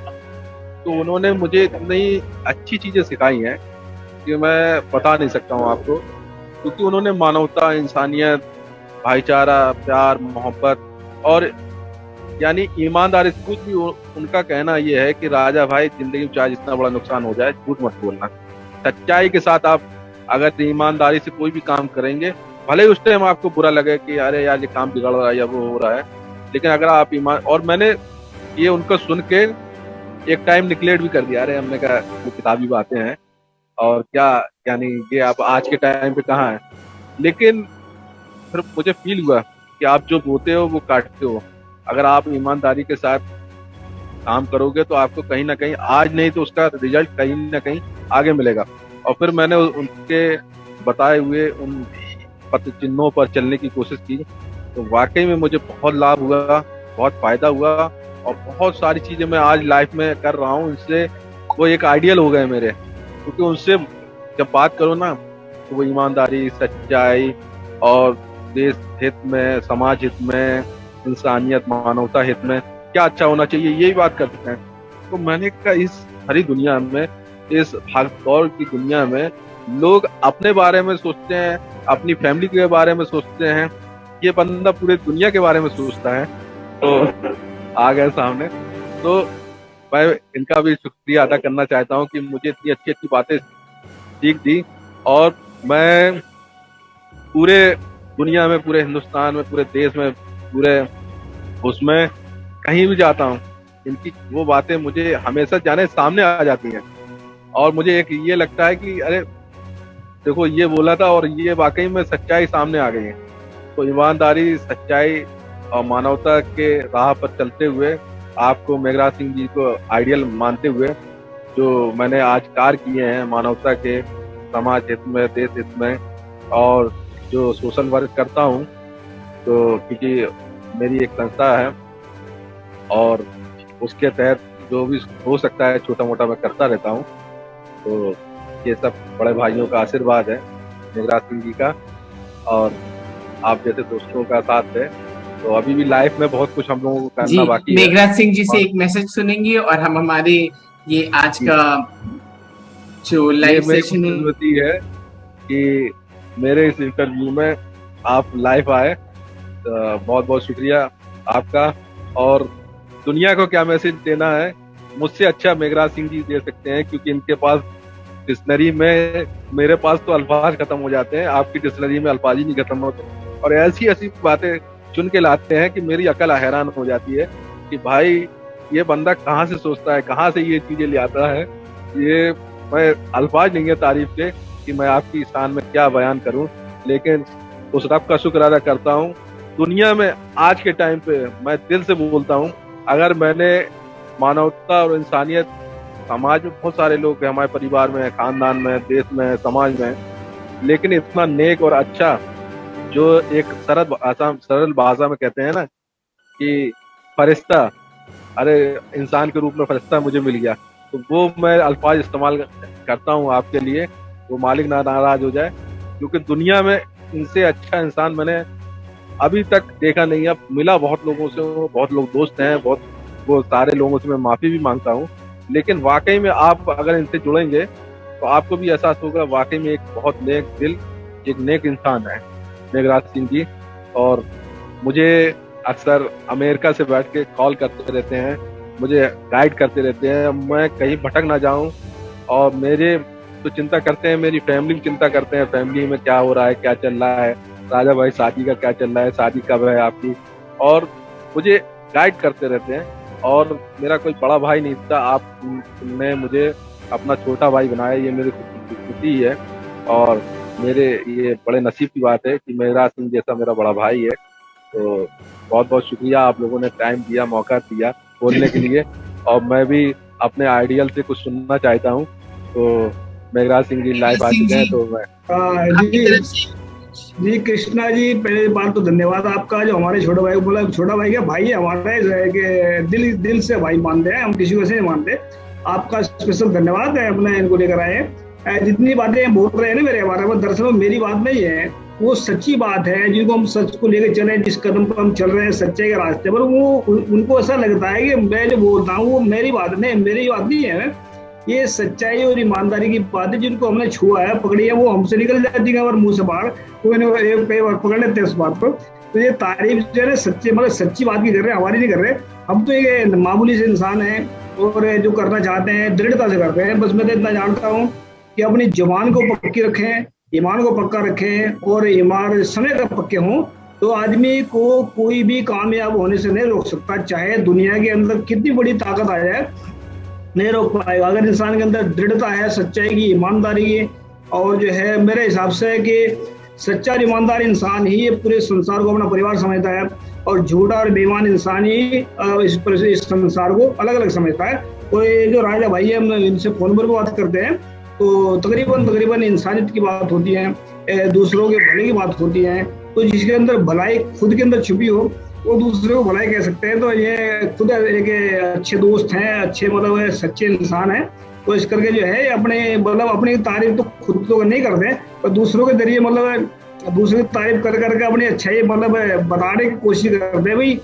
तो उन्होंने मुझे इतनी अच्छी चीजें सिखाई हैं कि मैं बता नहीं सकता हूँ आपको, क्योंकि उन्होंने मानवता, इंसानियत, भाईचारा, प्यार, मोहब्बत और यानी ईमानदारी से कुछ भी उनका कहना ये है कि राजा भाई, जिंदगी में चाहे जितना बड़ा नुकसान हो जाए, झूठ मत बोलना। सच्चाई के साथ आप अगर ईमानदारी से कोई भी काम करेंगे, भले ही उस टाइम आपको बुरा लगे कि अरे यार ये काम बिगड़ रहा है या वो हो रहा है, लेकिन अगर आप ईमान, और मैंने ये उनको सुन के एक टाइम निगलेक्ट भी कर दिया। अरे हमने कहा वो किताबी बातें हैं और क्या, यानी ये आप आज के टाइम पे कहाँ है। लेकिन फिर मुझे फील हुआ कि आप जो बोते हो वो काटते हो। अगर आप ईमानदारी के साथ काम करोगे तो आपको कहीं ना कहीं, आज नहीं तो उसका रिजल्ट कहीं ना कहीं आगे मिलेगा। और फिर मैंने उनके बताए हुए उन पथ चिन्हों पर चलने की कोशिश की, तो वाकई में मुझे बहुत लाभ हुआ, बहुत फायदा हुआ, और बहुत सारी चीजें मैं आज लाइफ में कर रहा हूँ उनसे। वो एक आइडियल हो गए मेरे, क्योंकि उनसे जब बात करो ना, तो वो ईमानदारी, सच्चाई और देश हित में, समाज हित में, इंसानियत, मानवता हित में क्या अच्छा होना चाहिए, यही बात करते हैं। तो मैंने कहा इस हरी दुनिया में, इस भाग दौड़ की दुनिया में लोग अपने बारे में सोचते हैं, अपनी फैमिली के बारे में सोचते हैं, ये बंदा पूरे दुनिया के बारे में सोचता है। तो आ गए सामने। तो मैं इनका भी शुक्रिया अदा करना चाहता हूँ कि मुझे इतनी अच्छी अच्छी बातें सीख दी। और मैं पूरे दुनिया में, पूरे हिंदुस्तान में, पूरे देश में, पूरे उसमें कहीं भी जाता हूँ, इनकी वो बातें मुझे हमेशा जाने सामने आ जाती हैं। और मुझे एक ये लगता है कि अरे देखो ये बोला था और ये वाकई में सच्चाई सामने आ गई है। तो ईमानदारी, सच्चाई और मानवता के राह पर चलते हुए, आपको मेघराज सिंह जी को आइडियल मानते हुए, जो मैंने आज कार्य किए हैं मानवता के, समाज हित में, देश हित में, और जो सोशल वर्क करता हूँ, तो क्योंकि मेरी एक संस्था है और उसके तहत जो भी हो सकता है छोटा मोटा मैं करता रहता हूँ। तो ये सब बड़े भाइयों का आशीर्वाद है, मेघराज सिंह जी का, और आप जैसे दोस्तों का साथ है। तो अभी भी लाइफ में बहुत कुछ हम लोगों को जी, करना बाकी है। मेघराज सिंह जी से और एक मैसेज सुनेंगे और हम हमारे ये आज जी, का जो ये लाइव मेरी सेशन है। खुशकिस्मती है कि मेरे इस इंटरव्यू में आप लाइव आए। तो बहुत बहुत शुक्रिया आपका। और दुनिया को क्या मैसेज देना है, मुझसे अच्छा मेघराज सिंह जी दे सकते हैं, क्योंकि इनके पास डिक्शनरी में, मेरे पास तो अल्फाज खत्म हो जाते हैं, आपकी डिक्शनरी में अल्फाज ही नहीं खत्म होते। और ऐसी ऐसी बातें चुन के लाते हैं कि मेरी अकल हैरान हो जाती है कि भाई ये बंदा कहाँ से सोचता है, कहाँ से ये चीजें ले आता है। ये मैं, अल्फाज नहीं है तारीफ के कि मैं आपकी शान में क्या बयान करूं। लेकिन उस रब का शुक्र अदा करता हूं, दुनिया में आज के टाइम पे मैं दिल से बोलता हूं, अगर मैंने मानवता और इंसानियत, समाज में बहुत सारे लोग हैं, हमारे परिवार में, खानदान में, देश में, समाज में, लेकिन इतना नेक और अच्छा, जो एक सरल भाषा में कहते हैं ना कि फरिश्ता, अरे इंसान के रूप में फरिश्ता मुझे मिल गया। तो वो मैं अल्फाज इस्तेमाल करता हूँ आपके लिए, वो मालिक ना नाराज हो जाए, क्योंकि दुनिया में इनसे अच्छा इंसान मैंने अभी तक देखा नहीं है। मिला बहुत लोगों से, बहुत लोग दोस्त हैं, बहुत, वो सारे लोगों से मैं माफी भी मांगता हूँ। लेकिन वाकई में आप अगर इनसे जुड़ेंगे तो आपको भी एहसास होगा वाकई में एक बहुत नेक दिल, एक नेक इंसान है मेघराज सिंह जी। और मुझे अक्सर अमेरिका से बैठ के कॉल करते रहते हैं, मुझे गाइड करते रहते हैं, मैं कहीं भटक ना जाऊं। और मेरे तो चिंता करते हैं, मेरी फैमिली की चिंता करते हैं, फैमिली में क्या हो रहा है, क्या चल रहा है, राजा भाई शादी का क्या चल रहा है, शादी कब है आपकी, और मुझे गाइड करते रहते हैं। और मेरा कोई बड़ा भाई नहीं था, आपने मुझे अपना छोटा भाई बनाया, ये मेरी खुशी है। और मेरे ये बड़े नसीब की बात है कि मेघराज सिंह जैसा मेरा बड़ा भाई है। तो बहुत बहुत शुक्रिया, आप लोगों ने टाइम दिया, मौका दिया बोलने के लिए। और मैं भी अपने आइडियल से कुछ सुनना चाहता हूँ। तो मेघराज सिंह जी लाइव आ सिंह चुके जी, हैं, तो मैं आपकी जी तरफ से जी कृष्णा जी, पहले बात तो धन्यवाद आपका, जो हमारे छोटे भाई को बोला। छोटा भाई क्या भाई है हमारा, कि दिल दिल से भाई मानते हैं हम, किसी को ऐसे नहीं मानते। आपका स्पेशल धन्यवाद है, अपने इनको लेकर आए। जितनी बातें बोल रहे हैं ना मेरे बारे में, दरअसल वो मेरी बात नहीं है, वो सच्ची बात है। जिनको हम सच को लेकर चले, जिस कदम पर हम चल रहे हैं सच्चाई के रास्ते पर, वो उनको ऐसा लगता है कि मैं जो बोलता हूँ वो मेरी बात नहीं है। ये सच्चाई और ईमानदारी की बात है। जिनको हमने छुआ है, पकड़ी है, वो हमसे निकल जाती है और मुंह से बाहर, कई बार पकड़ लेते हैं उस बात को। तो ये तारीफ जो है सच्ची, मतलब सच्ची बात की कर रहे हैं, हमारी नहीं कर रहे। हम तो ये मामूली से इंसान हैं और जो करना चाहते हैं दृढ़ता से करते हैं। बस मैं तो इतना जानता हूँ कि अपनी जुबान को पक्की रखें, ईमान को पक्का रखें और ईमान समय का पक्के हों, तो आदमी को कोई भी कामयाब होने से नहीं रोक सकता। चाहे दुनिया के अंदर कितनी बड़ी ताकत आ जाए, नहीं रोक पाएगा। अगर इंसान के अंदर दृढ़ता है, सच्चाई की, ईमानदारी की, और जो है मेरे हिसाब से कि सच्चा और ईमानदार इंसान ही पूरे संसार को अपना परिवार समझता है, और झूठा और बेईमान इंसान ही इस संसार को अलग अलग समझता है। तो ये जो राजा भाई है, हम इनसे फोन पर बात करते हैं तो तकरीबन इंसानियत की बात होती है, दूसरों के भले की बात होती है। तो जिसके अंदर भलाई खुद के अंदर छुपी हो, वो दूसरे को भलाई कह सकते हैं। तो ये खुद एक अच्छे दोस्त हैं, अच्छे मतलब सच्चे इंसान हैं। तो इस करके जो है अपने मतलब अपनी तारीफ तो खुद तो नहीं करते, पर दूसरों के जरिए मतलब दूसरे की तारीफ कर करके अपनी अच्छाई मतलब बताने की कोशिश करते हैं भाई।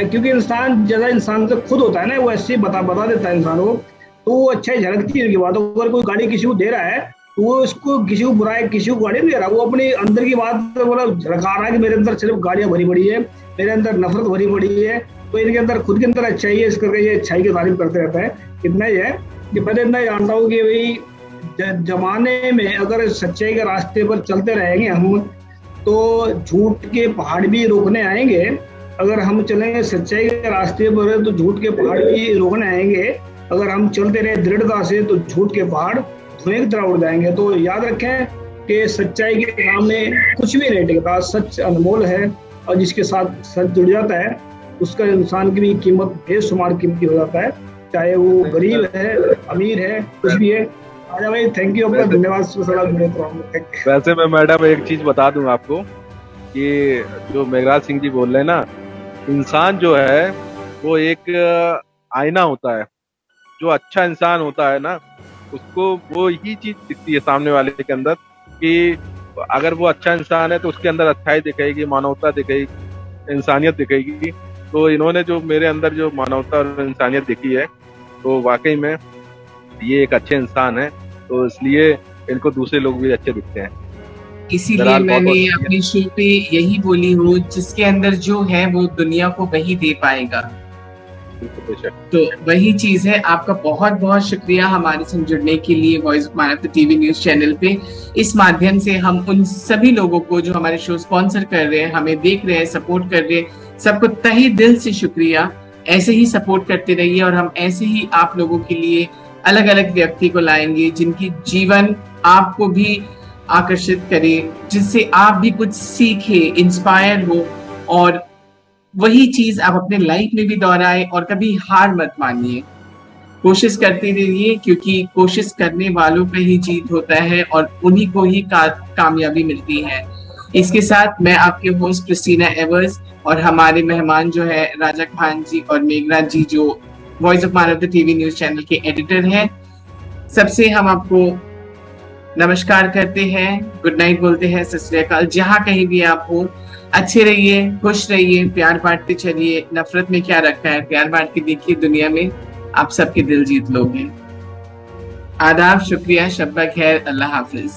क्योंकि इंसान जैसा इंसान से खुद होता है ना, वो ऐसे ही बता देता है इंसान को, तो वो अच्छाई झलकती है उनकी बात। अगर कोई गाड़ी किसी को दे रहा है तो वो उसको किसी को बुराई, किसी को गाड़ी नहीं दे रहा, वो अपनी अंदर की बात मतलब झलका रहा है कि मेरे अंदर सिर्फ गाड़ियां भरी पड़ी है, मेरे अंदर नफरत भरी पड़ी है। तो इनके अंदर खुद के अंदर अच्छाई है, इस करके ये अच्छाई की तारीफ करते रहता है। इतना ही है कि पहले इतना जानता हूँ कि भाई जमाने में अगर सच्चाई के रास्ते पर चलते रहेंगे हम, तो झूठ के पहाड़ भी रोकने आएंगे। अगर हम चलेंगे सच्चाई के रास्ते पर तो झूठ के पहाड़ भी रोकने आएंगे। अगर हम चलते रहे दृढ़ता से तो झूठ के पहाड़ धुएं की तरह उड़ जाएंगे। तो याद रखें कि सच्चाई के सामने कुछ भी नहीं टिकता, सच अनमोल है, और जिसके साथ सच जुड़ जाता है उसका इंसान की भी कीमत बेशुमार कीमती हो जाता है, चाहे वो गरीब है, अमीर है, कुछ भी है। आजा भाई, थैंक यू, आपका धन्यवाद। वैसे मैं मैडम एक चीज बता दूं आपको कि जो मेघराज सिंह जी बोल रहे हैं ना, इंसान जो है वो एक आईना होता है। जो अच्छा इंसान होता है ना, उसको वो ही चीज दिखती है सामने वाले के अंदर, कि अगर वो अच्छा इंसान है तो उसके अंदर अच्छाई दिखेगी, मानवता दिखेगी, इंसानियत दिखेगी। तो इन्होंने जो मेरे अंदर जो मानवता और इंसानियत दिखी है, तो वाकई में ये एक अच्छे इंसान है। तो इसलिए इनको दूसरे लोग भी अच्छे दिखते हैं। इसीलिए मैंने अपनी शो पे यही बोली हूँ, जिसके अंदर जो है वो दुनिया को वही दे पाएगा। तो वही चीज है। आपका बहुत बहुत शुक्रिया हमारे संग जुड़ने के लिए वॉइस ऑफ मानवता टीवी न्यूज चैनल पे। इस माध्यम से हम उन सभी लोगों को जो हमारे शो स्पॉन्सर कर रहे हैं, हमें देख रहे हैं, सपोर्ट कर रहे हैं, सबको तहे दिल से शुक्रिया। ऐसे ही सपोर्ट करते रहिए और हम ऐसे ही आप लोगों के लिए अलग अलग व्यक्ति को लाएंगे जिनकी जीवन आपको भी आकर्षित करे, जिससे आप भी कुछ सीखे, इंस्पायर हो, और वही चीज आप अपने लाइफ में भी दोहराए। और कभी हार मत मानिए, कोशिश करते रहिए, क्योंकि कोशिश करने वालों का ही जीत होता है और उन्हीं को ही कामयाबी मिलती है। इसके साथ मैं आपके होस्ट क्रिस्टीना एवर्स और हमारे मेहमान जो है राजा खान जी और मेघराज जी, जो वॉइस ऑफ मानवता टीवी न्यूज चैनल के एडिटर हैं, सबसे हम आपको नमस्कार करते हैं, गुड नाइट बोलते हैं, सत श्री अकाल। जहाँ कहीं भी आप हो, अच्छे रहिए, खुश रहिए, प्यार बांटते चलिए। नफरत में क्या रखा है, प्यार बांट के देखिए, दुनिया में आप सबके दिल जीत लोगे। आदाब, शुक्रिया, शब्बा खैर, अल्लाह हाफिज।